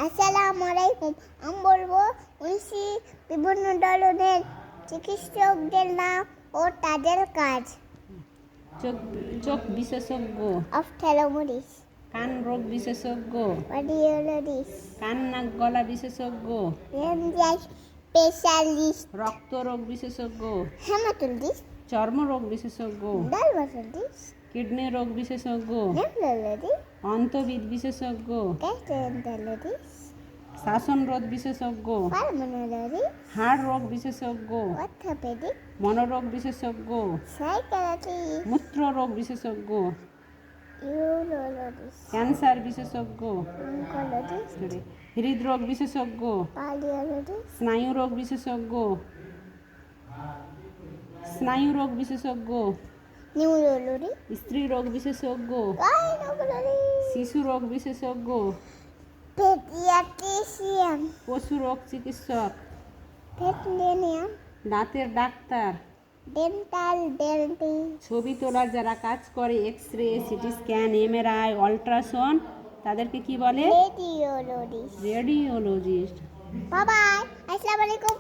আসসালামু আলাইকুম। আমি বলবো বিভিন্ন ধরনের চিকিৎসকদের নাম ও তাদের কাজ। চোখ বিশেষজ্ঞ, অফথ্যালমোলজিস্ট, কান রোগ বিশেষজ্ঞ, কার্ডিওলজিস্ট, কান নাক গলা বিশেষজ্ঞ, রেঞ্জার স্পেশালিস্ট, রক্ত রোগ বিশেষজ্ঞ, হেমাটোলজিস্ট, চর্ম রোগ বিশেষজ্ঞ, ডার্মাটোলজিস্ট, কিডনি রোগ বিশেষজ্ঞ, নেফ্রোলজিস্ট, অন্তবিদ বিশেষজ্ঞ, গ্যাস্ট্রোএন্টারোলজিস্ট, শ্বাসন রোগ বিশেষজ্ঞ, পালমোনোলজিস্ট, হাড় রোগ বিশেষজ্ঞ, অর্থোপেডিক, মনোরোগ বিশেষজ্ঞ, সাইকিয়াট্রি, মূত্র রোগ বিশেষজ্ঞ, ইউরোলজিস্ট, ক্যান্সার বিশেষজ্ঞ, অনকোলজিস্ট, হৃদরোগ বিশেষজ্ঞ, কার্ডিওলজিস্ট, স্নায়ু রোগ বিশেষজ্ঞ, স্নায়ু রোগ বিশেষজ্ঞ, নিউরোলজি, স্ত্রী রোগ বিশেষজ্ঞ, গাইনোকোলজিস্ট, শিশু রোগ বিশেষজ্ঞ, পেডিয়াট্রিশিয়ান, পশু রোগ চিকিৎসক, ভেটেরিনারিয়ান, দাঁতের ডাক্তার, ডেন্টাল ডেন্টিস্ট, ছবি তোলার যারা কাজ করে, X ray, CT scan, MRI, ultrasound, তাদেরকে কি বলে? রেডিওলজিস্ট। রেডিওলজিস্ট। Bye bye. আসসালামু আলাইকুম।